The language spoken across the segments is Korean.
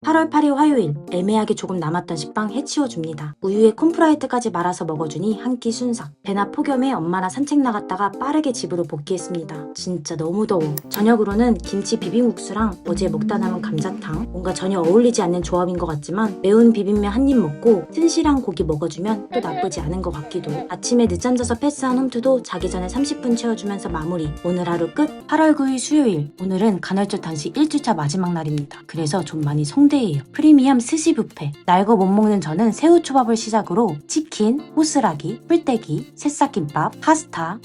8월 8일 화요일, 애매하게 조금 남았던 식빵 해치워줍니다. 우유에 콘프라이트까지 말아서 먹어주니 한 끼 순삭. 배나 폭염에 엄마랑 산책 나갔다가 빠르게 집으로 복귀했습니다. 진짜 너무 더워. 저녁으로는 김치 비빔국수랑 어제 먹다 남은 감자탕. 뭔가 전혀 어울리지 않는 조합인 것 같지만 매운 비빔면 한 입 먹고 튼실한 고기 먹어주면 또 나쁘지 않은 것 같기도. 아침에 늦잠 자서 패스한 홈트도 자기 전에 30분 채워주면서 마무리. 오늘 하루 끝. 8월 9일 수요일. 오늘은 간헐적 단식 1주차 마지막 날입니다. 그래서 좀 많이 성대해요. 프리미엄 스시 뷔페. 날거 못 먹는 저는 새우초밥을 시작으로 치킨, 호스라기, 풀떼기, 새싹김밥, 파스타,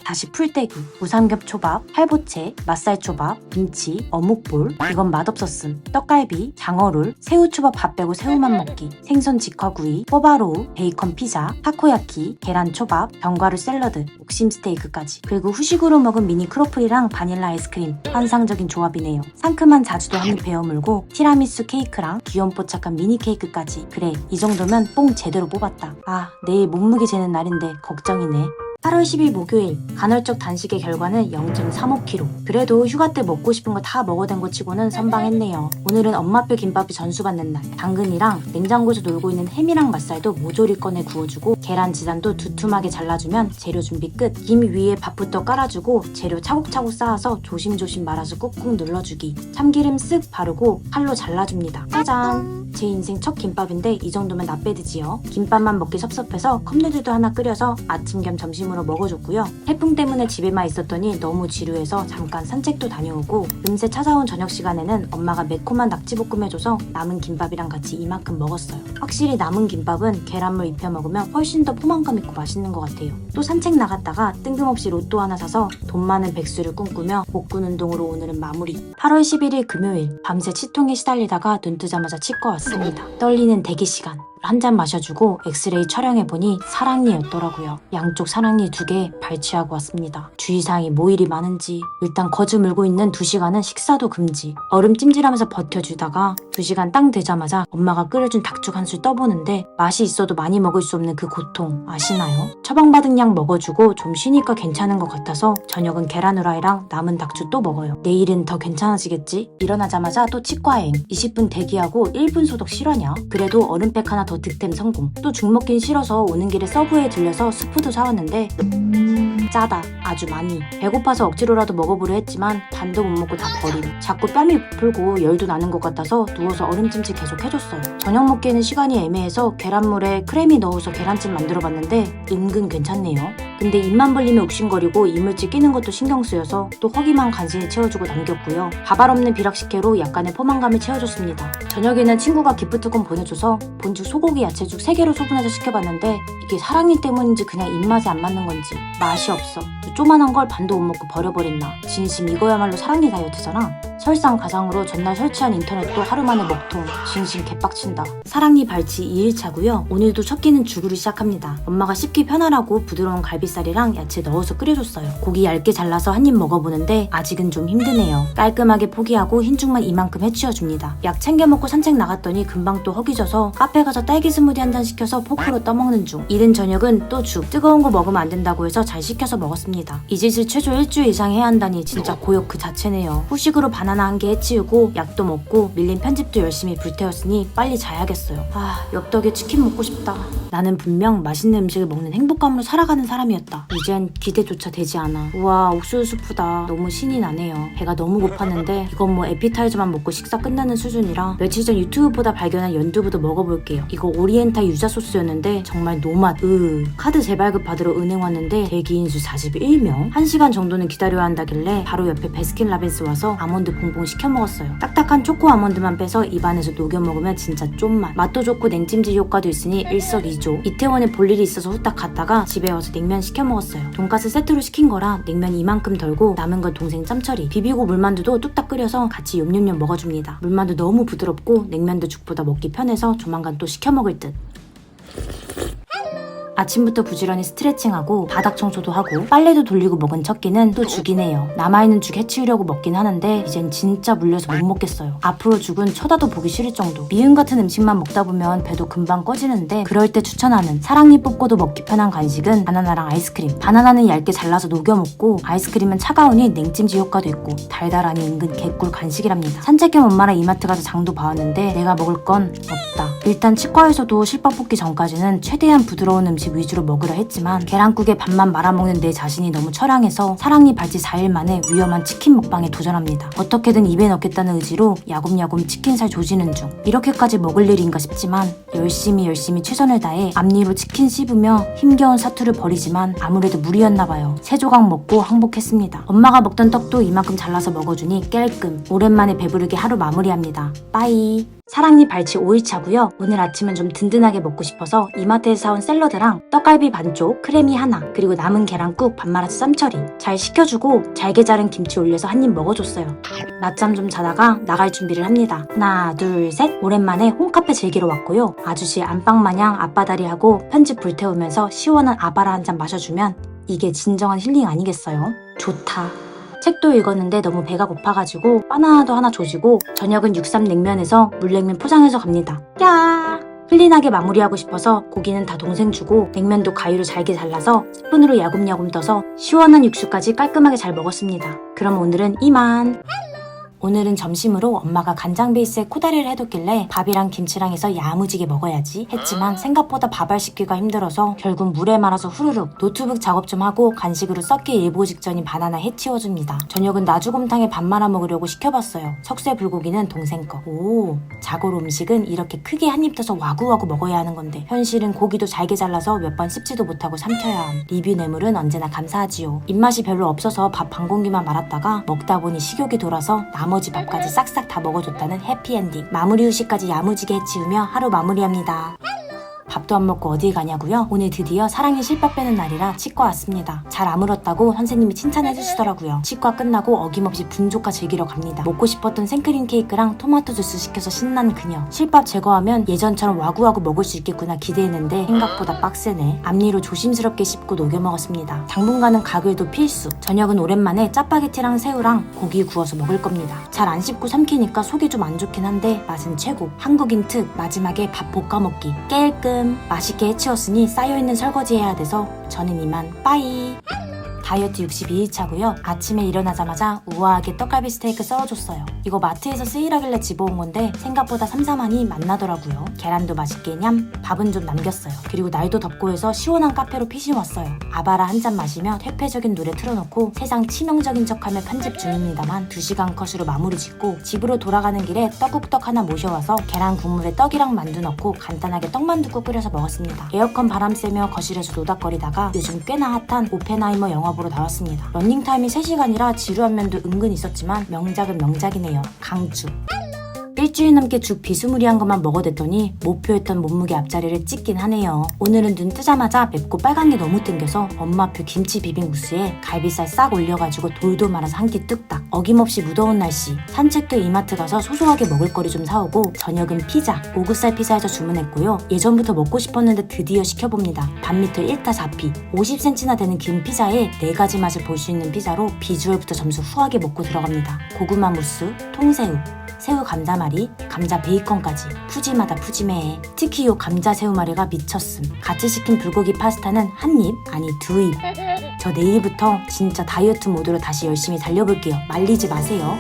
다시 풀떼기, 무삼겹초밥, 팔보채, 맛살초밥, 김치, 어묵볼, 이건 맛없었음, 떡갈비, 장어롤, 새우초밥 밥 빼고 새우만 먹기, 생선 직화구이, 뽀바로우, 베이컨 피자, 타코야키, 계란초밥, 견과류 샐러드, 옥심 스테이크까지. 그리고 후식으로 먹은 미니 크로플이랑 바닐라 아이스크림. 환상적인 조합이네요. 상큼한 자주도 한 입 베어물고 티라미수 케이크랑 귀염뽀짝한 미니 케이크까지. 그래, 이 정도면 뽕 제대로 뽑았다. 아, 내일 몸무게 재는 날인데 걱정이네. 8월 10일 목요일, 간헐적 단식의 결과는 0.35kg. 그래도 휴가 때 먹고 싶은 거 다 먹어댄 거 치고는 선방했네요. 오늘은 엄마표 김밥이 전수받는 날. 당근이랑 냉장고에서 놀고 있는 햄이랑 맛살도 모조리 꺼내 구워주고 계란 지단도 두툼하게 잘라주면 재료 준비 끝. 김 위에 밥부터 깔아주고 재료 차곡차곡 쌓아서 조심조심 말아서 꾹꾹 눌러주기. 참기름 쓱 바르고 칼로 잘라줍니다. 짜잔! 제 인생 첫 김밥인데 이 정도면 나빼드지요. 김밥만 먹기 섭섭해서 컵누들도 하나 끓여서 아침 겸 점심으로 먹어줬고요. 태풍 때문에 집에만 있었더니 너무 지루해서 잠깐 산책도 다녀오고 금세 찾아온 저녁 시간에는 엄마가 매콤한 낙지볶음 해줘서 남은 김밥이랑 같이 이만큼 먹었어요. 확실히 남은 김밥은 계란물 입혀 먹으면 훨씬 더 포만감 있고 맛있는 것 같아요. 또 산책 나갔다가 뜬금없이 로또 하나 사서 돈 많은 백수를 꿈꾸며 복근 운동으로 오늘은 마무리. 8월 11일 금요일, 밤새 치통에 시달리다가 눈 뜨자마자 치과 왔습니다. 떨리는 대기 시간. 한 잔 마셔주고 엑스레이 촬영해보니 사랑니였더라고요. 양쪽 사랑니 2개 발치하고 왔습니다. 주의사항이 뭐 일이 많은지. 일단 거즈 물고 있는 2시간은 식사도 금지. 얼음 찜질하면서 버텨주다가 2시간 땅 되자마자 엄마가 끓여준 닭죽 한 술 떠보는데 맛이 있어도 많이 먹을 수 없는 그 고통 아시나요? 처방받은 약 먹어주고 좀 쉬니까 괜찮은 것 같아서 저녁은 계란 후라이랑 남은 닭죽 또 먹어요. 내일은 더 괜찮아지겠지? 일어나자마자 또 치과행. 20분 대기하고 1분 소독 실화냐? 그래도 얼음팩 하나 더 득템 성공. 또 죽 먹긴 싫어서 오는 길에 서브웨이 들려서 스프도 사왔는데 짜다. 아주 많이. 배고파서 억지로라도 먹어보려 했지만 반도 못 먹고 다 버림. 자꾸 뺨이 부풀고 열도 나는 것 같아서 누워서 얼음찜질 계속 해줬어요. 저녁 먹기에는 시간이 애매해서 계란물에 크래미 넣어서 계란찜 만들어봤는데 은근 괜찮네요. 근데 입만 벌리면 욱신거리고 이물질 끼는 것도 신경 쓰여서 또 허기만 간신히 채워주고 남겼고요. 밥알 없는 비락식혜로 약간의 포만감을 채워줬습니다. 저녁에는 친구가 기프트콘 보내줘서 본죽 소고기 야채죽 3개로 소분해서 시켜봤는데 이게 사랑니 때문인지 그냥 입맛에 안 맞는 건지 맛이 없어. 조만한 걸 반도 못 먹고 버려버렸나. 진심 이거야말로 사랑니 다이어트잖아. 설상가상으로 전날 설치한 인터넷도 하루 만에 먹통. 진심 개빡친다. 사랑니 발치 2일차고요. 오늘도 첫 끼는 죽으로 시작합니다. 엄마가 씹기 편하라고 부드러운 갈비살이랑 야채 넣어서 끓여줬어요. 고기 얇게 잘라서 한 입 먹어보는데 아직은 좀 힘드네요. 깔끔하게 포기하고 흰죽만 이만큼 해치워줍니다. 약 챙겨 먹고 산책 나갔더니 금방 또 허기져서 카페 가서 딸기 스무디 한 잔 시켜서 포크로 떠먹는 중. 이른 저녁은 또 죽. 뜨거운 거 먹으면 안 된다고 해서 잘 식혀서 먹었습니다. 이 짓을 최소 일주일 이상 해야 한다니 진짜 고역 그 자체네요. 후식으로 바나나 한 개 해치우고 약도 먹고 밀린 편집도 열심히 불태웠으니 빨리 자야겠어요. 아, 엽떡에 치킨 먹고 싶다. 나는 분명 맛있는 음식을 먹는 행복감으로 살아가는 사람이었다. 이젠 기대조차 되지 않아. 우와, 옥수수푸다. 너무 신이 나네요. 배가 너무 고팠는데 이건 뭐 에피타이저만 먹고 식사 끝나는 수준이라 며칠 전 유튜브 보다 발견한 연두부도 먹어볼게요. 이거 오리엔탈 유자 소스였는데 정말 노맛. 카드 재발급 받으러 은행 왔는데 대기인수 41명? 1시간 정도는 기다려야 한다길래 바로 옆에 베스킨라빈스 와서 아몬드 봉봉 시켜 먹었어요. 딱딱한 초코 아몬드만 빼서 입안에서 녹여 먹으면 진짜 쫀맛. 맛도 좋고 냉찜질 효과도 있으니 일석이조. 이태원에 볼 일이 있어서 후딱 갔다가 집에 와서 냉면 시켜 먹었어요. 돈가스 세트로 시킨 거라 냉면 이만큼 덜고 남은 건 동생 짬처리. 비비고 물만두도 뚝딱 끓여서 같이 욤욤욤 먹어줍니다. 물만두 너무 부드럽고 냉면도 죽보다 먹기 편해서 조만간 또 시켜 먹을 듯. 아침부터 부지런히 스트레칭하고 바닥 청소도 하고 빨래도 돌리고 먹은 첫 끼는 또 죽이네요. 남아있는 죽 해치우려고 먹긴 하는데 이젠 진짜 물려서 못 먹겠어요. 앞으로 죽은 쳐다도 보기 싫을 정도. 미음 같은 음식만 먹다 보면 배도 금방 꺼지는데 그럴 때 추천하는 사랑니 뽑고도 먹기 편한 간식은 바나나랑 아이스크림. 바나나는 얇게 잘라서 녹여 먹고 아이스크림은 차가우니 냉찜질 효과도 있고 달달하니 은근 개꿀 간식이랍니다. 산책 겸 엄마랑 이마트 가서 장도 봐왔는데 내가 먹을 건 없다. 일단 치과에서도 실밥 뽑기 전까지는 최대한 부드러운 음식 위주로 먹으려 했지만 계란국에 밥만 말아먹는 내 자신이 너무 처량해서 사랑니 발치 4일 만에 위험한 치킨 먹방에 도전합니다. 어떻게든 입에 넣겠다는 의지로 야곱야곱 치킨살 조지는 중. 이렇게까지 먹을 일인가 싶지만 열심히 최선을 다해 앞니로 치킨 씹으며 힘겨운 사투를 벌이지만 아무래도 무리였나봐요. 3조각 먹고 항복했습니다. 엄마가 먹던 떡도 이만큼 잘라서 먹어주니 깔끔. 오랜만에 배부르게 하루 마무리합니다. 빠이. 사랑니 발치 5일차고요. 오늘 아침은 좀 든든하게 먹고 싶어서 이마트에서 사온 샐러드랑 떡갈비 반쪽, 크래미 하나, 그리고 남은 계란국 밥 말아서 쌈처리 잘 식혀주고 잘게 자른 김치 올려서 한 입 먹어줬어요. 낮잠 좀 자다가 나갈 준비를 합니다. 하나, 둘, 셋. 오랜만에 홈카페 즐기러 왔고요. 아주씨 안방마냥 앞바다리하고 편집 불태우면서 시원한 아바라 한 잔 마셔주면 이게 진정한 힐링 아니겠어요? 좋다. 책도 읽었는데 너무 배가 고파가지고 바나나도 하나 조지고 저녁은 육삼냉면에서 물냉면 포장해서 갑니다. 야! 클린하게 마무리하고 싶어서 고기는 다 동생 주고 냉면도 가위로 잘게 잘라서 스푼으로 야금야금 떠서 시원한 육수까지 깔끔하게 잘 먹었습니다. 그럼 오늘은 이만! 오늘은 점심으로 엄마가 간장 베이스에 코다리를 해뒀길래 밥이랑 김치랑 해서 야무지게 먹어야지 했지만 생각보다 밥알 씻기가 힘들어서 결국 물에 말아서 후루룩 노트북 작업 좀 하고 간식으로 썩기 일보 직전인 바나나 해치워줍니다. 저녁은 나주곰탕에 밥 말아 먹으려고 시켜봤어요. 석쇠 불고기는 동생 거. 오, 자고로 음식은 이렇게 크게 한 입 떠서 와구와구 먹어야 하는 건데 현실은 고기도 잘게 잘라서 몇 번 씹지도 못하고 삼켜야 함. 리뷰 뇌물은 언제나 감사하지요. 입맛이 별로 없어서 밥 반 공기만 말았다가 먹다 보니 식욕이 돌아서 나머지 밥까지 싹싹 다 먹어줬다는 해피엔딩. 마무리 후식까지 야무지게 해치우며 하루 마무리합니다. 밥도 안 먹고 어딜 가냐고요? 오늘 드디어 사랑니 실밥 빼는 날이라 치과 왔습니다. 잘 아물었다고 선생님이 칭찬해주시더라고요. 치과 끝나고 어김없이 분조카 즐기러 갑니다. 먹고 싶었던 생크림 케이크랑 토마토 주스 시켜서 신난 그녀. 실밥 제거하면 예전처럼 와구와구 먹을 수 있겠구나 기대했는데 생각보다 빡세네. 앞니로 조심스럽게 씹고 녹여 먹었습니다. 당분간은 가글도 필수. 저녁은 오랜만에 짜파게티랑 새우랑 고기 구워서 먹을 겁니다. 잘 안 씹고 삼키니까 속이 좀 안 좋긴 한데 맛은 최고. 한국인 특 마지막에 밥 볶아 먹기. 깔끔. 맛있게 해치웠으니 쌓여있는 설거지 해야 돼서 저는 이만 빠이. 다이어트 62일차고요. 아침에 일어나자마자 우아하게 떡갈비 스테이크 썰어줬어요. 이거 마트에서 세일하길래 집어온 건데 생각보다 삼삼하니 맛나더라고요. 계란도 맛있게 냠. 밥은 좀 남겼어요. 그리고 날도 덥고 해서 시원한 카페로 피신 왔어요. 아바라 한 잔 마시며 퇴폐적인 노래 틀어놓고 세상 치명적인 척하며 편집 중입니다만 2시간 컷으로 마무리 짓고 집으로 돌아가는 길에 떡국떡 하나 모셔와서 계란 국물에 떡이랑 만두 넣고 간단하게 떡만둣국 끓여서 먹었습니다. 에어컨 바람 쐬며 거실에서 노닥거리다가 요즘 꽤나 핫한 오펜하이머 영화 보러 나왔습니다. 런닝타임이 3시간이라 지루한 면도 은근 있었지만 명작은 명작이네요. 강추. 일주일 넘게 죽 비스무리한 것만 먹어댔더니 목표했던 몸무게 앞자리를 찍긴 하네요. 오늘은 눈 뜨자마자 맵고 빨간 게 너무 땡겨서 엄마표 김치 비빔국수에 갈비살 싹 올려가지고 돌돌 말아서 한 끼 뚝딱. 어김없이 무더운 날씨 산책 겸 이마트 가서 소소하게 먹을 거리 좀 사오고 저녁은 피자, 오그살 피자에서 주문했고요. 예전부터 먹고 싶었는데 드디어 시켜봅니다. 반미터 1타 4피 50cm나 되는 긴 피자에 4가지 맛을 볼 수 있는 피자로 비주얼부터 점수 후하게 먹고 들어갑니다. 고구마 무스, 통새우, 새우 감자말이, 감자 베이컨까지 푸짐하다 푸짐해. 특히 요 감자 새우말이가 미쳤음. 같이 시킨 불고기 파스타는 한 입, 아니 2입. 저 내일부터 진짜 다이어트 모드로 다시 열심히 달려볼게요. 말리지 마세요.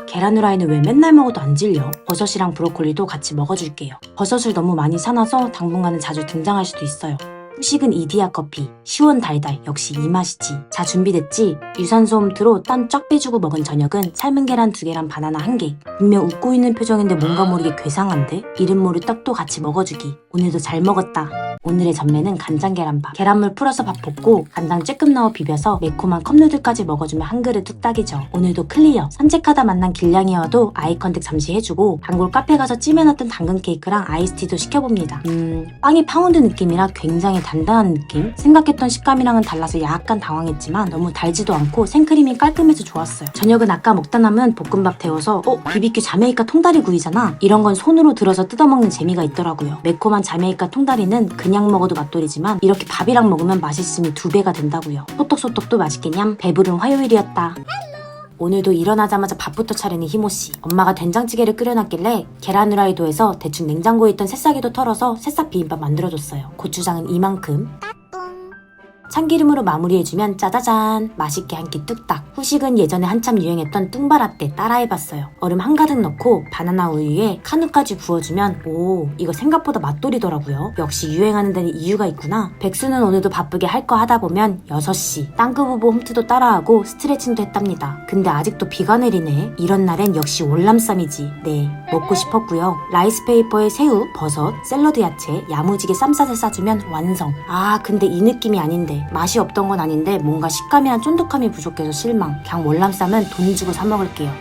계란 후라이는 왜 맨날 먹어도 안 질려? 버섯이랑 브로콜리도 같이 먹어줄게요. 버섯을 너무 많이 사놔서 당분간은 자주 등장할 수도 있어요. 후식은 이디야 커피. 시원달달. 역시 이 맛이지. 자, 준비됐지? 유산소 홈트로 땀 쫙 빼주고 먹은 저녁은 삶은 계란 2개랑 바나나 1개. 분명 웃고 있는 표정인데 뭔가 모르게 괴상한데? 이름 모를 떡도 같이 먹어주기. 오늘도 잘 먹었다. 오늘의 전매는 간장 계란밥. 계란물 풀어서 밥 볶고 간장 쬐끔 넣어 비벼서 매콤한 컵누들까지 먹어주면 한 그릇 뚝딱이죠. 오늘도 클리어. 산책하다 만난 길냥이어도 아이 컨택 잠시 해주고 단골 카페 가서 찜해놨던 당근 케이크랑 아이스티도 시켜봅니다. 빵이 파운드 느낌이라 굉장히 단단한 느낌? 생각했던 식감이랑은 달라서 약간 당황했지만 너무 달지도 않고 생크림이 깔끔해서 좋았어요. 저녁은 아까 먹다 남은 볶음밥 데워서 BBQ 자메이카 통다리 구이잖아. 이런 건 손으로 들어서 뜯어먹는 재미가 있더라고요. 매콤한 자메이카 통다리는 그냥 먹어도 맛돌이지만 이렇게 밥이랑 먹으면 맛있음이 2배가 된다고요. 소떡소떡도 맛있겠냠. 배부른 화요일이었다. 오늘도 일어나자마자 밥부터 차리는 희모씨. 엄마가 된장찌개를 끓여놨길래 계란 후라이도에서 대충 냉장고에 있던 새싹이도 털어서 새싹 비빔밥 만들어줬어요. 고추장은 이만큼. 참기름으로 마무리해주면 짜자잔 맛있게 한 끼 뚝딱. 후식은 예전에 한참 유행했던 뚱바라떼 따라해봤어요. 얼음 한가득 넣고 바나나 우유에 카누까지 부어주면 오 이거 생각보다 맛돌이더라고요. 역시 유행하는 데는 이유가 있구나. 백수는 오늘도 바쁘게 할 거 하다 보면 6시 땅끄부부 홈트도 따라하고 스트레칭도 했답니다. 근데 아직도 비가 내리네. 이런 날엔 역시 월남쌈이지. 네 먹고 싶었고요. 라이스페이퍼에 새우, 버섯, 샐러드 야채 야무지게 쌈 싸서 싸주면 완성. 아 근데 이 느낌이 아닌데 맛이 없던 건 아닌데 뭔가 식감이랑 쫀득함이 부족해서 실망. 그냥 월남쌈은 돈 주고 사 먹을게요.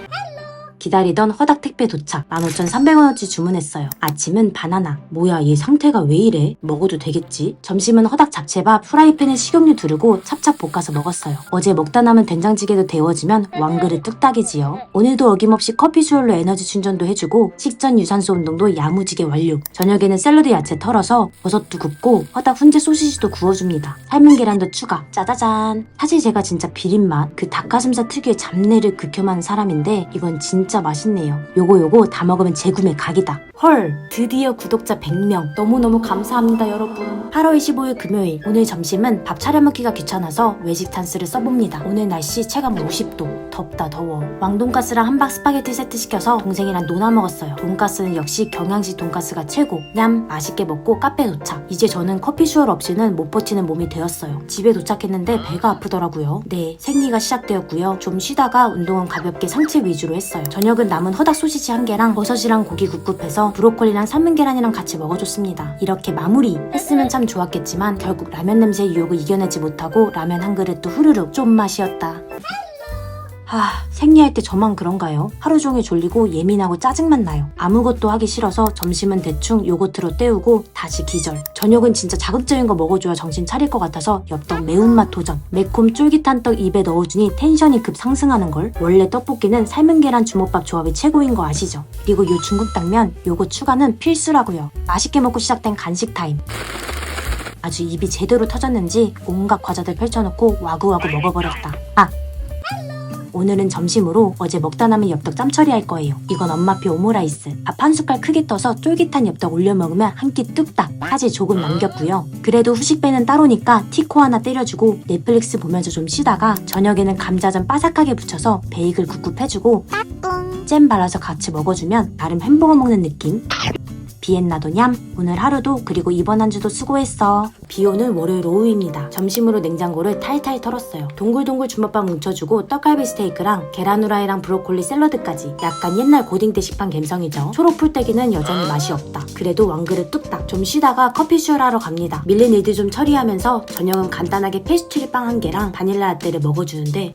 기다리던 허닥 택배 도착. 15,300원어치 주문했어요. 아침은 바나나. 뭐야 얘 상태가 왜 이래? 먹어도 되겠지? 점심은 허닥 잡채밥 프라이팬에 식용유 두르고 찹찹 볶아서 먹었어요. 어제 먹다 남은 된장찌개도 데워지면 왕그릇 뚝딱이지요. 오늘도 어김없이 커피 수혈로 에너지 충전도 해주고 식전 유산소 운동도 야무지게 완료. 저녁에는 샐러드 야채 털어서 버섯도 굽고 허닥 훈제 소시지도 구워줍니다. 삶은 계란도 추가. 짜자잔. 사실 제가 진짜 비린맛 그 닭가슴살 특유의 잡내를 극혐하는 사람인데 이건 진짜 맛있네요. 요거 다 먹으면 재구매 각이다. 헐 드디어 구독자 100명. 너무너무 감사합니다 여러분. 8월 25일 금요일. 오늘 점심은 밥 차려 먹기가 귀찮아서 외식 탄스를 써봅니다. 오늘 날씨 체감 50도. 덥다 더워. 왕돈가스랑 함박 스파게티 세트 시켜서 동생이랑 노나 먹었어요. 돈가스는 역시 경양식 돈가스가 최고. 냠 맛있게 먹고 카페 도착. 이제 저는 커피 슈얼 없이는 못 버티는 몸이 되었어요. 집에 도착했는데 배가 아프더라고요. 네 생리가 시작되었고요. 좀 쉬다가 운동은 가볍게 상체 위주로 했어요. 저녁은 남은 허닥 소시지 1개랑 버섯이랑 고기 굽굽해서 브로콜리랑 삶은 계란이랑 같이 먹어줬습니다. 이렇게 마무리 했으면 참 좋았겠지만 결국 라면 냄새의 유혹을 이겨내지 못하고 라면 한 그릇도 후루룩 좀 맛이었다. 생리할 때 저만 그런가요? 하루 종일 졸리고 예민하고 짜증만 나요. 아무것도 하기 싫어서 점심은 대충 요거트로 때우고 다시 기절. 저녁은 진짜 자극적인 거 먹어줘야 정신 차릴 것 같아서 엽떡 매운맛 도전. 매콤 쫄깃한 떡 입에 넣어주니 텐션이 급 상승하는걸. 원래 떡볶이는 삶은 계란 주먹밥 조합이 최고인 거 아시죠? 그리고 요 중국 당면 요거 추가는 필수라고요. 맛있게 먹고 시작된 간식 타임. 아주 입이 제대로 터졌는지 온갖 과자들 펼쳐놓고 와구와구 먹어버렸다. 오늘은 점심으로 어제 먹다 남은 엽떡 짬 처리할 거예요. 이건 엄마표 오므라이스. 밥 한 숟갈 크게 떠서 쫄깃한 엽떡 올려 먹으면 한 끼 뚝딱. 사실 조금 남겼고요. 그래도 후식배는 따로니까 티코 하나 때려주고 넷플릭스 보면서 좀 쉬다가 저녁에는 감자전 바삭하게 부쳐서 베이글 굽굽 해주고 잼 발라서 같이 먹어주면 나름 햄버거 먹는 느낌. 비엔나도 냠. 오늘 하루도 그리고 이번 한 주도 수고했어. 비오는 월요일 오후입니다. 점심으로 냉장고를 탈탈 털었어요. 동글동글 주먹밥 뭉쳐주고 떡갈비 스테이크랑 계란 후라이랑 브로콜리 샐러드까지. 약간 옛날 고딩 때 식판 갬성이죠. 초록 풀떼기는 여전히 맛이 없다. 그래도 왕그릇 뚝딱. 좀 쉬다가 커피 슈얼하러 갑니다. 밀린 일들 좀 처리하면서 저녁은 간단하게 페스츄리 빵 1개랑 바닐라 라떼를 먹어주는데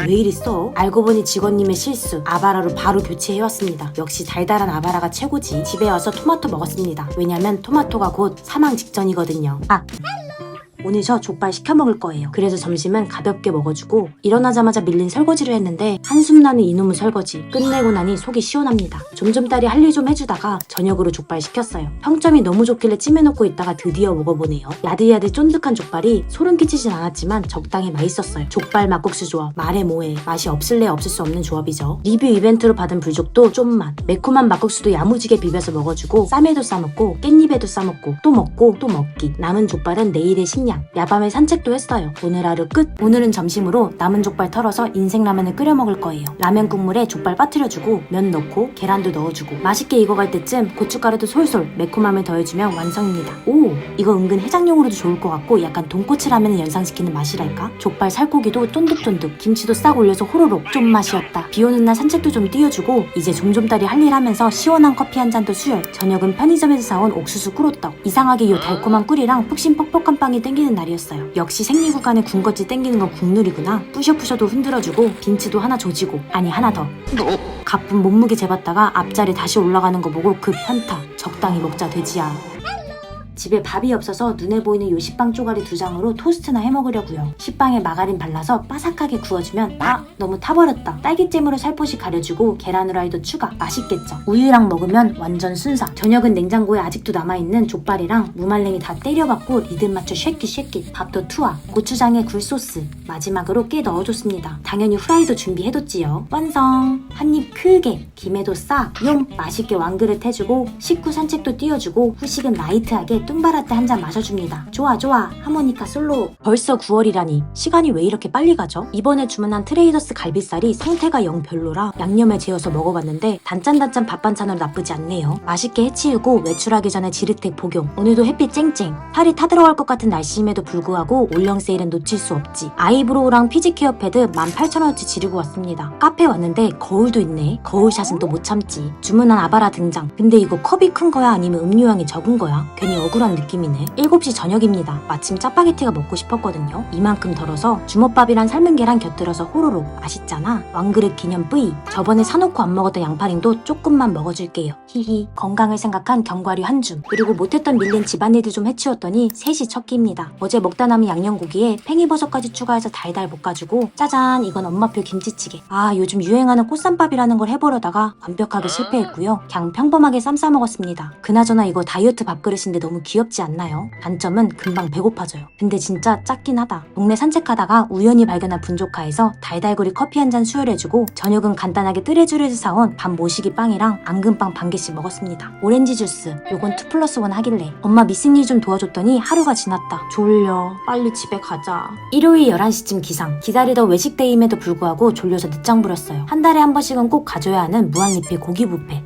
왜 이랬어? 알고 보니 직원님의 실수. 아바라로 바로 교체해왔습니다. 역시 달달한 아바라가 최고지. 집에 와서 토마토 먹었습니다. 왜냐면 토마토가 곧 사망 직전이거든요. 오늘 저 족발 시켜 먹을 거예요. 그래서 점심은 가볍게 먹어주고 일어나자마자 밀린 설거지를 했는데 한숨 나는 이놈의 설거지 끝내고 나니 속이 시원합니다. 좀좀따리 할 일 좀 해주다가 저녁으로 족발 시켰어요. 평점이 너무 좋길래 찜해놓고 있다가 드디어 먹어보네요. 야들야들 쫀득한 족발이 소름 끼치진 않았지만 적당히 맛있었어요. 족발 막국수 조합 말해 뭐해. 맛이 없을래 없을 수 없는 조합이죠. 리뷰 이벤트로 받은 불족도 좀만. 매콤한 막국수도 야무지게 비벼서 먹어주고 쌈에도 싸먹고 깻잎에도 싸먹고 또 먹고 또 먹기. 남은 족발은 내일의 식량. 야밤에 산책도 했어요. 오늘 하루 끝. 오늘은 점심으로 남은 족발 털어서 인생라면을 끓여 먹을 거예요. 라면 국물에 족발 빠뜨려주고 면 넣고 계란도 넣어주고 맛있게 익어갈 때쯤 고춧가루도 솔솔 매콤함을 더해주면 완성입니다. 오! 이거 은근 해장용으로도 좋을 것 같고 약간 돈코츠 라면을 연상시키는 맛이랄까? 족발 살코기도 쫀득쫀득 김치도 싹 올려서 호로록 좀 맛이었다. 비오는 날 산책도 좀 띄워주고 이제 종좀따리 할 일 하면서 시원한 커피 한 잔도 수혈. 저녁은 편의점에서 사온 옥수수 꿀호떡. 이상하게 요 달콤한 꿀이랑 푹신 퍽퍽한 빵이 땡기는 날이었어요. 역시 생리구간에 군것질 땡기는 건 국룰이구나. 뿌셔뿌셔도 흔들어주고 빈치도 하나 조지고 아니 하나 더. 가쁜 몸무게 재봤다가 앞자리 다시 올라가는 거 보고 급 현타. 적당히 먹자 돼지야. 집에 밥이 없어서 눈에 보이는 요 식빵 쪼가리 2장으로 토스트나 해먹으려고요. 식빵에 마가린 발라서 바삭하게 구워주면 너무 타버렸다. 딸기잼으로 살포시 가려주고 계란 후라이도 추가. 맛있겠죠? 우유랑 먹으면 완전 순삭. 저녁은 냉장고에 아직도 남아있는 족발이랑 무말랭이 다 때려갖고 리듬 맞춰 쉐킷. 밥도 투하. 고추장에 굴소스. 마지막으로 깨 넣어줬습니다. 당연히 후라이도 준비해뒀지요. 완성! 한입 크게. 김에도 싹. 맛있게 왕그릇 해주고 식구 산책도 띄워주고 후식은 라이트하게 뚱바라떼 한 잔 마셔줍니다. 좋아. 하모니카 솔로. 벌써 9월이라니 시간이 왜 이렇게 빨리 가죠? 이번에 주문한 트레이더스 갈비살이 상태가 영 별로라 양념에 재워서 먹어봤는데 단짠 밥반찬으로 나쁘지 않네요. 맛있게 해치우고 외출하기 전에 지르텍 복용. 오늘도 햇빛 쨍쨍. 살이 타들어갈 것 같은 날씨임에도 불구하고 올영 세일은 놓칠 수 없지. 아이브로우랑 피지케어 패드 18,000원어치 지르고 왔습니다. 카페 왔는데 거울도 있네. 거울샷은 또 못 참지. 주문한 아바라 등장. 근데 이거 컵이 큰 거야 아니면 음료량이 적은 거야? 괜히 억울한 느낌이네. 7시 저녁입니다. 마침 짜파게티가 먹고 싶었거든요. 이만큼 덜어서 주먹밥이랑 삶은 계란 곁들여서 호로록. 맛있잖아. 왕그릇 기념 뿌이. 저번에 사놓고 안 먹었던 양파링도 조금만 먹어줄게요. 히히. 건강을 생각한 견과류 한 줌. 그리고 못했던 밀린 집안일들 좀 해치웠더니 3시 첫 끼입니다. 어제 먹다 남은 양념고기에 팽이버섯까지 추가해서 달달 볶아주고 짜잔 이건 엄마표 김치찌개. 요즘 유행하는 꽃쌈밥이라는 걸 해보려다가 완벽하게 실패했고요. 그냥 평범하게 쌈 싸먹었습니다. 그나저나 이거 다이어트 밥그릇인데 너무 귀엽지 않나요? 단점은 금방 배고파져요. 근데 진짜 작긴 하다. 동네 산책하다가 우연히 발견한 분조카에서 달달구리 커피 한 잔 수혈해주고 저녁은 간단하게 뜨레쥬르에서 사온 밥 모시기 빵이랑 앙금빵 반 개씩 먹었습니다. 오렌지 주스 요건 2+1 하길래 엄마 미싱 일 좀 도와줬더니 하루가 지났다. 졸려. 빨리 집에 가자. 일요일 11시쯤 기상. 기다리던 외식데이임에도 불구하고 졸려서 늦장 부렸어요. 한 달에 한 번씩은 꼭 가져야 하는 무한리필 고기 뷔페.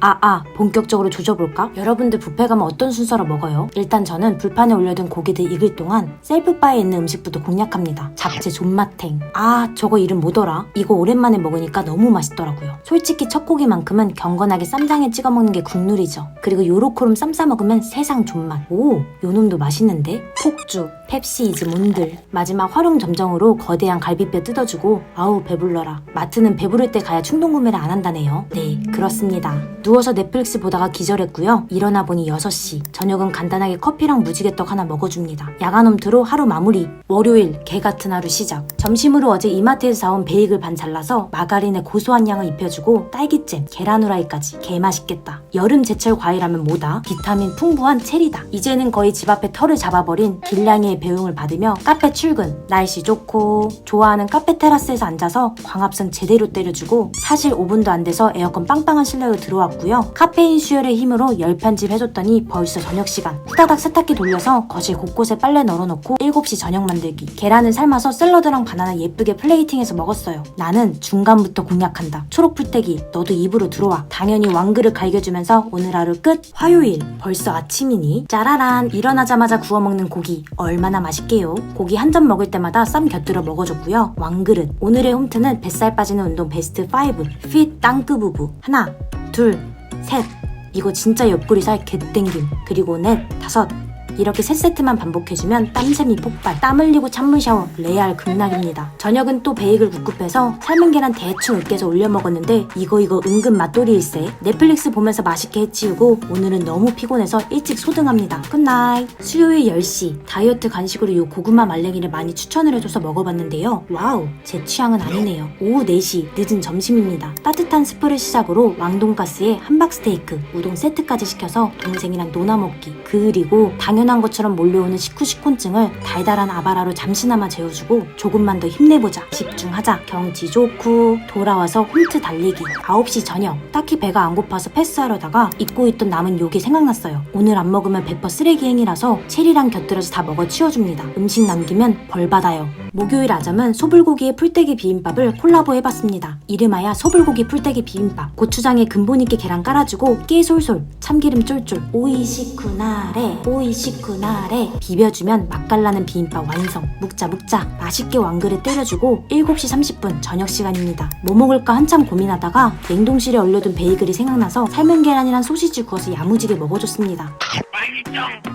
본격적으로 조져볼까? 여러분들 뷔페 가면 어떤 순서로 먹어요? 일단 저는 불판에 올려둔 고기들 익을 동안 셀프바에 있는 음식부터 공략합니다. 잡채 존맛탱. 저거 이름 뭐더라? 이거 오랜만에 먹으니까 너무 맛있더라고요. 솔직히 첫 고기만큼은 경건하게 쌈장에 찍어 먹는 게 국룰이죠. 그리고 요로코름 쌈 싸 먹으면 세상 존맛. 요놈도 맛있는데? 폭주, 펩시 이즈 몬들. 마지막 활용 점정으로 거대한 갈비뼈 뜯어주고 배불러라. 마트는 배부를 때 가야 충동 구매를 안 한다네요. 네, 그렇습니다. 누워서 넷플릭스 보다가 기절했고요. 일어나 보니 6시. 저녁은 간단하게 커피랑 무지개떡 하나 먹어줍니다. 야간 홈트로 하루 마무리. 월요일 개 같은 하루 시작. 점심으로 어제 이마트에서 사온 베이글 반 잘라서 마가린에 고소한 양을 입혀주고 딸기잼, 계란 후라이까지. 개맛있겠다. 여름 제철 과일하면 뭐다? 비타민 풍부한 체리다. 이제는 거의 집 앞에 털을 잡아버린 길냥이의 배웅을 받으며 카페 출근. 날씨 좋고 좋아하는 카페 테라스에서 앉아서 광합성 제대로 때려주고 사실 5분도 안 돼서 에어컨 빵빵한 실내로 들어왔고요. 카페인 수혈의 힘으로 열 편집 해줬더니 벌써 저녁 시간. 후다닥 세탁기 돌려서 거실 곳곳에 빨래 널어놓고 7시 저녁 만들기. 계란을 삶아서 샐러드랑 바나나 예쁘게 플레이팅해서 먹었어요. 나는 중간부터 공략한다. 초록 풀떼기 너도 입으로 들어와. 당연히 왕그릇 갈겨주면서 오늘 하루 끝. 화요일 벌써 아침이니 짜라란. 일어나자마자 구워 먹는 고기 얼마나 맛있게요. 고기 한 점 먹을 때마다 쌈 곁들여 먹어줬고요. 왕그릇. 오늘의 홈트는 뱃살 빠지는 운동 베스트 5 핏 땅끄부부. 하나 둘 셋. 이거 진짜 옆구리 살 개땡김. 그리고 넷 다섯. 이렇게 3세트만 반복해주면 땀샘이 폭발. 땀 흘리고 찬물 샤워 레알 극락입니다. 저녁은 또 베이글 굽급해서 삶은 계란 대충 으깨서 올려 먹었는데 이거 은근 맛돌이일세. 넷플릭스 보면서 맛있게 해치우고 오늘은 너무 피곤해서 일찍 소등합니다. 굿나잇. 수요일 10시. 다이어트 간식으로 요 고구마 말랭이를 많이 추천을 해줘서 먹어봤는데요. 와우, 제 취향은 아니네요. 오후 4시 늦은 점심입니다. 따뜻한 스프를 시작으로 왕돈가스에 함박스테이크, 우동 세트까지 시켜서 동생이랑 노나 먹기. 그리고 당연한 것처럼 몰려오는 식후식곤증을 달달한 아바라로 잠시나마 재워주고 조금만 더 힘내보자. 집중하자. 경치 좋고 돌아와서 홈트 달리기. 9시 저녁. 딱히 배가 안 고파서 패스하려다가 잊고 있던 남은 요게 생각났어요. 오늘 안 먹으면 100% 쓰레기 행위라서 체리랑 곁들여서 다 먹어 치워줍니다. 음식 남기면 벌 받아요. 목요일 아점은 소불고기에 풀떼기 비빔밥을 콜라보 해봤습니다. 이름하여 소불고기 풀떼기 비빔밥. 고추장에 근본 있게 계란 깔아주고 깨 솔솔, 참기름 쫄쫄. 오이시쿠나레 비벼주면 맛깔나는 비빔밥 완성. 묵자 맛있게 왕그릇 때려주고 7시 30분 저녁 시간입니다. 뭐 먹을까 한참 고민하다가 냉동실에 얼려둔 베이글이 생각나서 삶은 계란이랑 소시지 구워서 야무지게 먹어줬습니다.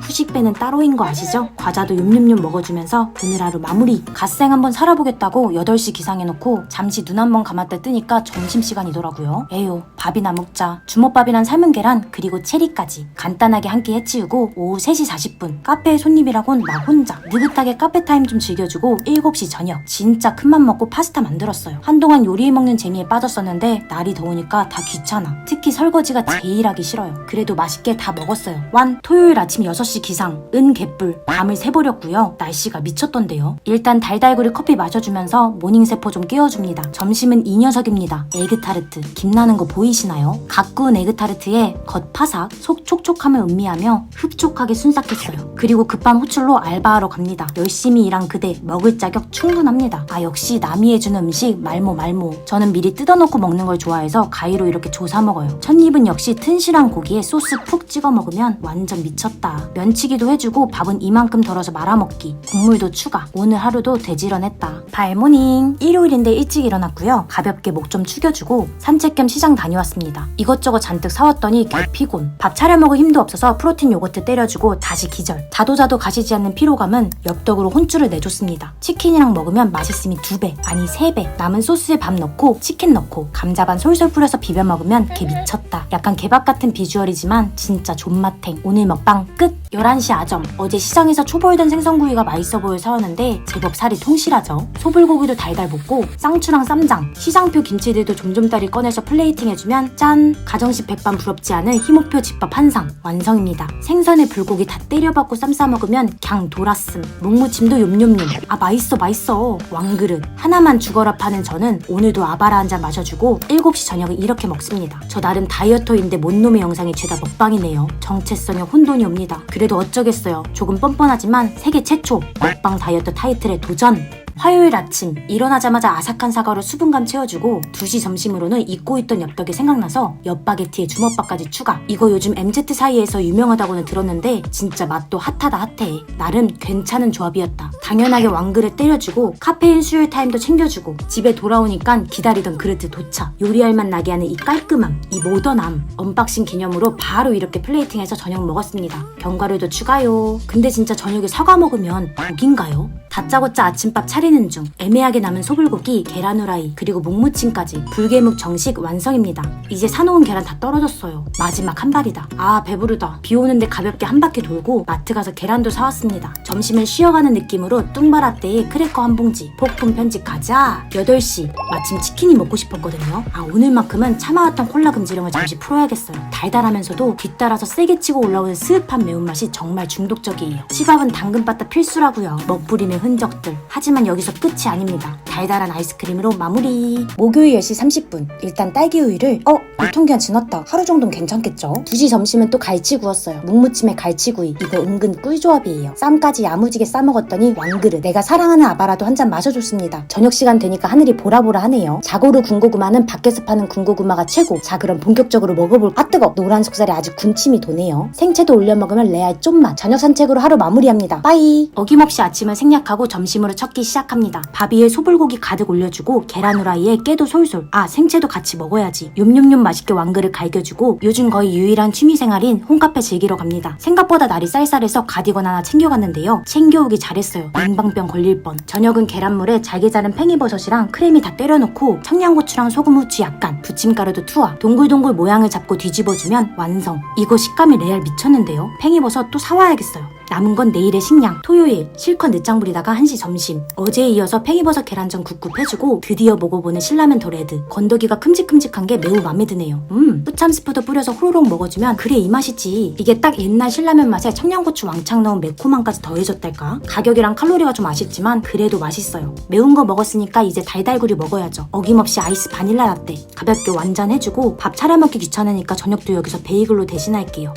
후식배는 따로인 거 아시죠? 과자도 욤욤욤 먹어주면서 오늘 하루 마무리. 갓생 한번 살아보겠다고 8시 기상해놓고 잠시 눈 한번 감았다 뜨니까 점심시간이더라고요. 에휴, 밥이나 먹자. 주먹밥이랑 삶은 계란 그리고 체리까지 간단하게 한 끼 해치우고 오후 3시 40분 카페에 손님이라곤 나 혼자 느긋하게 카페타임 좀 즐겨주고 7시 저녁 진짜 큰맘 먹고 파스타 만들었어요. 한동안 요리해먹는 재미에 빠졌었는데 날이 더우니까 다 귀찮아. 특히 설거지가 제일 하기 싫어요. 그래도 맛있게 다 먹었어요. 토요일 아침 6시 기상 개뿔 밤을 새버렸고요. 날씨가 미쳤던데요. 일단 달달구리 커피 마셔주면서 모닝세포 좀 깨워줍니다. 점심은 이 녀석입니다. 에그타르트. 김나는 거 보이시나요? 갓 구운 에그타르트에 겉 파삭, 속 촉촉함을 음미하며 흡족하게 순삭했어요. 그리고 급한 호출로 알바하러 갑니다. 열심히 일한 그대 먹을 자격 충분합니다. 아, 역시 남이 해주는 음식 말모. 저는 미리 뜯어놓고 먹는 걸 좋아해서 가위로 이렇게 조사 먹어요. 첫입은 역시 튼실한 고기에 소스 푹 찍어 먹으면 완전 미쳤다. 면치기도 해주고 밥은 이만큼 덜어서 말아먹기. 국물도 추가. 오늘 하루도 되지런했다. 발모닝. 일요일인데 일찍 일어났고요. 가볍게 목 좀 축여주고 산책 겸 시장 다녀왔습니다. 이것저것 잔뜩 사왔더니 개피곤. 밥 차려 먹을 힘도 없어서 프로틴 요거트 때려주고 다시 기절. 자도 가시지 않는 피로감은 엽떡으로 혼쭐을 내줬습니다. 치킨이랑 먹으면 맛있음이 2배 아니 3배. 남은 소스에 밥 넣고 치킨 넣고 감자반 솔솔 뿌려서 비벼 먹으면 개 미쳤다. 약간 개밥 같은 비주얼이지만 진짜 존맛탱. 오늘 먹방 끝. 11시 아점. 어제 시장에서 초벌된 생선구이가 맛있어 보여 사왔는데 제법 살이 통실하죠. 소불고기도 달달 볶고 쌍추랑 쌈장, 시장표 김치들도 좀좀따리 꺼내서 플레이팅 해주면 짠! 가정식 백반 부럽지 않은 희모표 집밥 한상 완성입니다. 생선에 불고기 다 때려박고 쌈 싸먹으면 갱 돌았음. 묵무침도 욤욤욤. 아, 맛있어. 왕그릇. 하나만 죽어라 파는 저는 오늘도 아바라 한 잔 마셔주고 7시 저녁은 이렇게 먹습니다. 저 나름 다이어터인데 못놈의 영상이 죄다 먹방이네요. 정체성에 혼돈이 옵니다. 그래도 어쩌겠어요. 조금 뻔뻔하지만 세계 최초 먹방 다이어트 타이틀에 도전! 화요일 아침 일어나자마자 아삭한 사과로 수분감 채워주고 2시 점심으로는 잊고 있던 엽떡이 생각나서 엽바게티에 주먹밥까지 추가. 이거 요즘 MZ 사이에서 유명하다고는 들었는데 진짜 맛도 핫하다 핫해. 나름 괜찮은 조합이었다. 당연하게 왕그릇 때려주고 카페인 수혈 타임도 챙겨주고 집에 돌아오니까 기다리던 그릇 도착. 요리할 맛 나게 하는 이 깔끔함, 이 모던함. 언박싱 기념으로 바로 이렇게 플레이팅해서 저녁 먹었습니다. 견과류도 추가요. 근데 진짜 저녁에 사과 먹으면 복인가요? 다짜고짜 아침밥 차리는 중 애매하게 남은 소불고기, 계란 후라이, 그리고 묵무침까지 불개묵 정식 완성입니다. 이제 사놓은 계란 다 떨어졌어요. 마지막 한 발이다. 아, 배부르다. 비 오는데 가볍게 한 바퀴 돌고 마트 가서 계란도 사왔습니다. 점심은 쉬어가는 느낌으로 뚱바라떼에 크래커 한 봉지. 폭풍 편집 가자. 8시. 마침 치킨이 먹고 싶었거든요. 아, 오늘만큼은 참아왔던 콜라 금지령을 잠시 풀어야겠어요. 달달하면서도 뒤따라서 세게 치고 올라오는 스흡한 매운맛이 정말 중독적이에요. 치밥은 당근바타 필수라고요. 먹부림의 흔적들. 하지만 여기서 끝이 아닙니다. 달달한 아이스크림으로 마무리. 목요일 10시 30분. 일단 딸기 우유를 유통기한 지났다. 하루 정도는 괜찮겠죠? 2시 점심은 또 갈치 구웠어요. 묵무침에 갈치구이. 이거 은근 꿀조합이에요. 쌈까지 야무지게 싸먹었더니 왕그릇. 내가 사랑하는 아바라도 한 잔 마셔줬습니다. 저녁 시간 되니까 하늘이 보라보라 하네요. 자고로 군고구마는 밖에서 파는 군고구마가 최고. 자, 그럼 본격적으로 먹어볼까? 아, 뜨거! 노란 속살에 아주 군침이 도네요. 생채도 올려 먹으면 레알 쫀맛. 저녁 산책으로 하루 마무리합니다. 빠이! 어김없이 아침을 생략하고 점심으로 첫 끼 시작합니다. 밥 위에 소불고기 가득 올려주고 계란 후라이에 깨도 솔솔. 아, 생채도 같이 먹어야지. 욤욤욤 맛있게 왕그릇 갈겨주고 요즘 거의 유일한 취미생활인 홈카페 즐기러 갑니다. 생각보다 날이 쌀쌀해서 가디건 하나 챙겨갔는데요. 챙겨오기 잘했어요. 냉방병 걸릴 뻔. 저녁은 계란물에 잘게 자른 팽이버섯이랑 크림이 다 때려놓고 청양고추랑 소금 후추 약간 부침가루도 투하. 동글동글 모양을 잡고 뒤집어주면 완성. 이거 식감이 레알 미쳤는데요. 팽이버섯 또 사와야겠어요. 남은 건 내일의 식량. 토요일 실컷 늦장 부리다가 1시 점심. 어제에 이어서 팽이버섯 계란전 굽굽 해주고 드디어 먹어보는 신라면 더 레드. 건더기가 큼직큼직한 게 매우 맘에 드네요. 뿌참 스프도 뿌려서 호로록 먹어주면 그래 이 맛이지. 이게 딱 옛날 신라면 맛에 청양고추 왕창 넣은 매콤함까지 더해졌달까. 가격이랑 칼로리가 좀 아쉽지만 그래도 맛있어요. 매운 거 먹었으니까 이제 달달구리 먹어야죠. 어김없이 아이스 바닐라 라떼 가볍게 완잔해주고 밥 차려 먹기 귀찮으니까 저녁도 여기서 베이글로 대신할게요.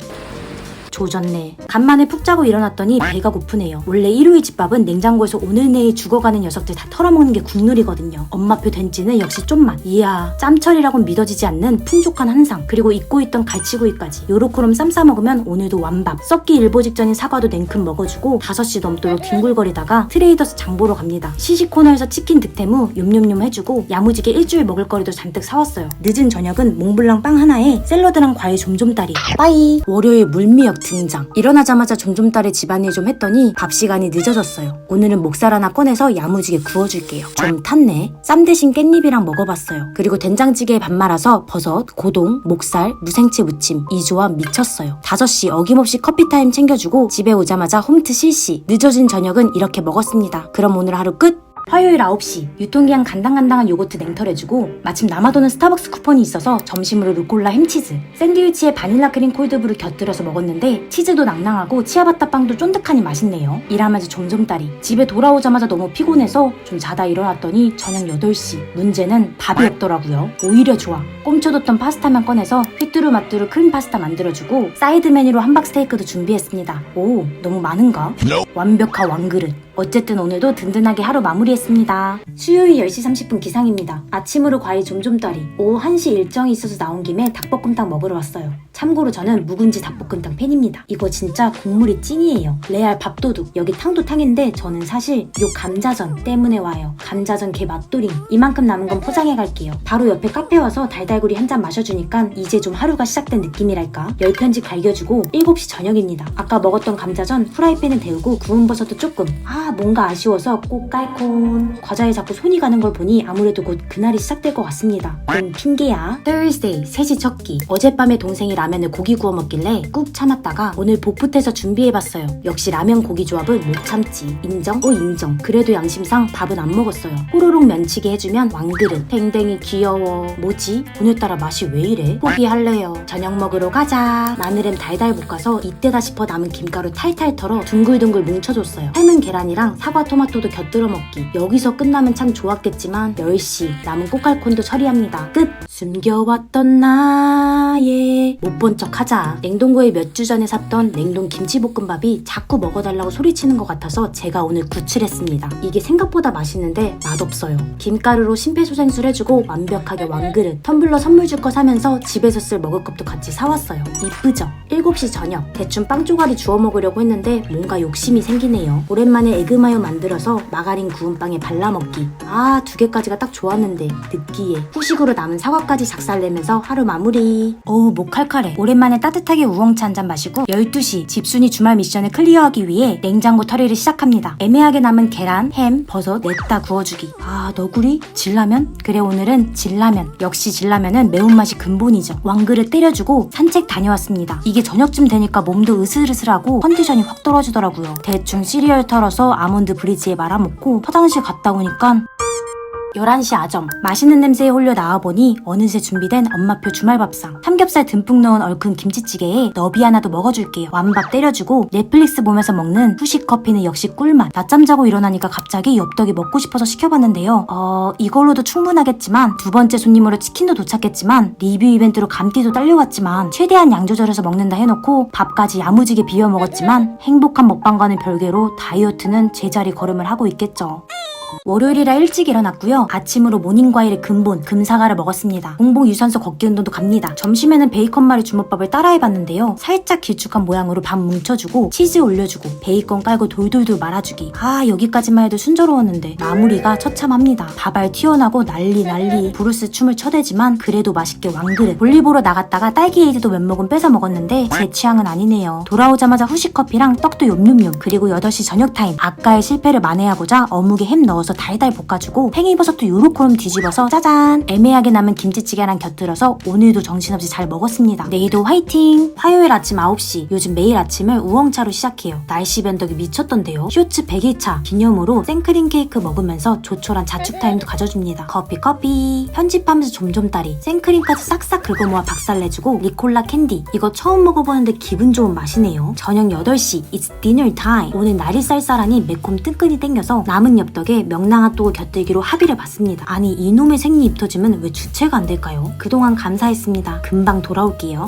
조졌네. 간만에 푹 자고 일어났더니 배가 고프네요. 원래 일요일 집밥은 냉장고에서 오늘 내일 죽어가는 녀석들 다 털어먹는 게 국룰이거든요. 엄마표 된지는 역시 좀만. 이야, 짬철이라곤 믿어지지 않는 풍족한 한상. 그리고 잊고 있던 갈치구이까지. 요렇게럼 쌈 싸먹으면 오늘도 완밥. 썩기 일보 직전인 사과도 냉큼 먹어주고 5시 넘도록 뒹굴거리다가 트레이더스 장보러 갑니다. 시식 코너에서 치킨 득템 후 욤욤욤 해주고 야무지게 일주일 먹을 거리도 잔뜩 사왔어요. 늦은 저녁은 몽블랑 빵 하나에 샐러드랑 과일 좀좀따리. 빠이. 월요일 물미역 저녁 등장. 일어나자마자 좀좀딸의 집안일 좀 했더니 밥 시간이 늦어졌어요. 오늘은 목살 하나 꺼내서 야무지게 구워줄게요. 좀 탔네. 쌈 대신 깻잎이랑 먹어봤어요. 그리고 된장찌개에 밥 말아서 버섯, 고동, 목살, 무생채 무침 이 조합 미쳤어요. 5시 어김없이 커피타임 챙겨주고 집에 오자마자 홈트 실시. 늦어진 저녁은 이렇게 먹었습니다. 그럼 오늘 하루 끝! 화요일 9시 유통기한 간당간당한 요거트 냉털해주고 마침 남아도는 스타벅스 쿠폰이 있어서 점심으로 루꼴라 햄치즈 샌드위치에 바닐라 크림 콜드브루 곁들여서 먹었는데 치즈도 낭낭하고 치아바타 빵도 쫀득하니 맛있네요. 일하면서 좀좀따리 집에 돌아오자마자 너무 피곤해서 좀 자다 일어났더니 저녁 8시 문제는 밥이 없더라고요. 오히려 좋아. 꼼쳐뒀던 파스타만 꺼내서 휘뚜루마뚜루 크림 파스타 만들어주고 사이드 메뉴로 함박 스테이크도 준비했습니다. 오, 너무 많은가? 완벽한 왕그릇. 어쨌든 오늘도 든든하게 하루 마무리했습니다. 수요일 10시 30분 기상입니다. 아침으로 과일 좀좀따리. 오후 1시 일정이 있어서 나온 김에 닭볶음탕 먹으러 왔어요. 참고로 저는 묵은지 닭볶음탕 팬입니다. 이거 진짜 국물이 찐이에요. 레알 밥도둑. 여기 탕도 탕인데 저는 사실 요 감자전 때문에 와요. 감자전 개 맛도링. 이만큼 남은 건 포장해 갈게요. 바로 옆에 카페 와서 달달구리 한 잔 마셔주니까 이제 좀 하루가 시작된 느낌이랄까. 10편지 갈겨주고 7시 저녁입니다. 아까 먹었던 감자전 프라이팬에 데우고 구운 버섯도 조금. 뭔가 아쉬워서 꼭 깔콘. 과자에 자꾸 손이 가는 걸 보니 아무래도 곧 그날이 시작될 것 같습니다. 핑계야. Thursday 3시 첫끼. 어젯밤에 동생이 라면을 고기 구워 먹길래 꾹 참았다가 오늘 복붙해서 준비해봤어요. 역시 라면 고기 조합은 못 참지. 인정? 인정. 그래도 양심상 밥은 안 먹었어요. 호로록 면치기 해주면 왕그릇. 댕댕이 귀여워. 뭐지? 오늘따라 맛이 왜 이래? 포기할래요. 저녁 먹으러 가자. 마늘햄 달달 볶아서 이때다 싶어 남은 김가루 탈탈 털어 둥글둥글 뭉쳐줬어요. 삶은 계란이랑 사과 토마토도 곁들여 먹기. 여기서 끝나면 참 좋았겠지만 10시 남은 꼬깔콘도 처리합니다. 끝! 숨겨왔던 나의 못 본 척 하자. 냉동고에 몇 주 전에 샀던 냉동 김치볶음밥이 자꾸 먹어달라고 소리치는 것 같아서 제가 오늘 구출했습니다. 이게 생각보다 맛있는데 맛없어요. 김가루로 심폐소생술 해주고 완벽하게 왕그릇. 텀블러 선물 줄 거 사면서 집에서 쓸 먹을것도 같이 사왔어요. 이쁘죠? 7시 저녁. 대충 빵 조가리 주워 먹으려고 했는데 뭔가 욕심이 생기네요. 오랜만에 에그마요 만들어서 마가린 구운 빵에 발라먹기. 2개까지가 딱 좋았는데 느끼해. 후식으로 남은 사과까지 작살내면서 하루 마무리. 어우 목 칼칼해. 오랜만에 따뜻하게 우엉차 한잔 마시고 12시 집순이 주말 미션을 클리어하기 위해 냉장고 털이를 시작합니다. 애매하게 남은 계란, 햄, 버섯 냈다 구워주기. 너구리? 진라면? 그래 오늘은 진라면. 역시 진라면은 매운맛이 근본이죠. 왕그릇 때려주고 산책 다녀왔습니다. 이게 저녁쯤 되니까 몸도 으슬으슬하고 컨디션이 확 떨어지더라고요. 대충 시리얼 털어서 아몬드 브리지에 말아먹고 화장실 갔다 오니까 11시 아점. 맛있는 냄새에 홀려 나와보니 어느새 준비된 엄마표 주말밥상. 삼겹살 듬뿍 넣은 얼큰 김치찌개에 너비 하나도 먹어줄게요. 완밥 때려주고 넷플릭스 보면서 먹는 후식 커피는 역시 꿀맛. 낮잠 자고 일어나니까 갑자기 엽떡이 먹고 싶어서 시켜봤는데요. 이걸로도 충분하겠지만 두 번째 손님으로 치킨도 도착했지만 리뷰 이벤트로 감튀도 딸려왔지만 최대한 양 조절해서 먹는다 해놓고 밥까지 야무지게 비벼 먹었지만 행복한 먹방과는 별개로 다이어트는 제자리 걸음을 하고 있겠죠. 월요일이라 일찍 일어났고요. 아침으로 모닝과일의 근본 금사과를 먹었습니다. 공복 유산소 걷기 운동도 갑니다. 점심에는 베이컨말이 주먹밥을 따라해봤는데요. 살짝 길쭉한 모양으로 밥 뭉쳐주고 치즈 올려주고 베이컨 깔고 돌돌돌 말아주기. 여기까지만 해도 순조로웠는데 마무리가 처참합니다. 밥알 튀어나고 난리. 브루스 춤을 춰대지만 그래도 맛있게 왕그릇. 볼일 보러 나갔다가 딸기 에이드도 몇 모금 뺏어 먹었는데 제 취향은 아니네요. 돌아오자마자 후식 커피랑 떡도 욤욤욤. 그리고 8시 저녁 타임. 아까의 실패를 만회하고자 어묵에 햄 넣어서 달달 볶아주고 팽이버섯도 요렇게럼 뒤집어서 짜잔! 애매하게 남은 김치찌개랑 곁들여서 오늘도 정신없이 잘 먹었습니다. 내일도 화이팅! 화요일 아침 9시. 요즘 매일 아침을 우엉차로 시작해요. 날씨 변덕이 미쳤던데요. 쇼츠 100일차 기념으로 생크림 케이크 먹으면서 조촐한 자축 타임도 가져줍니다. 커피. 편집하면서 좀좀따리. 생크림까지 싹싹 긁어모아 박살내주고 리콜라 캔디. 이거 처음 먹어보는데 기분 좋은 맛이네요. 저녁 8시. It's dinner time. 오늘 날이 쌀쌀하니 매콤 뜬끈이 땡겨서 남은 엽떡에 명랑한 떡을 곁들기로 합의를 봤습니다. 아니 이놈의 생리 입터짐은 왜 주체가 안 될까요? 그동안 감사했습니다. 금방 돌아올게요.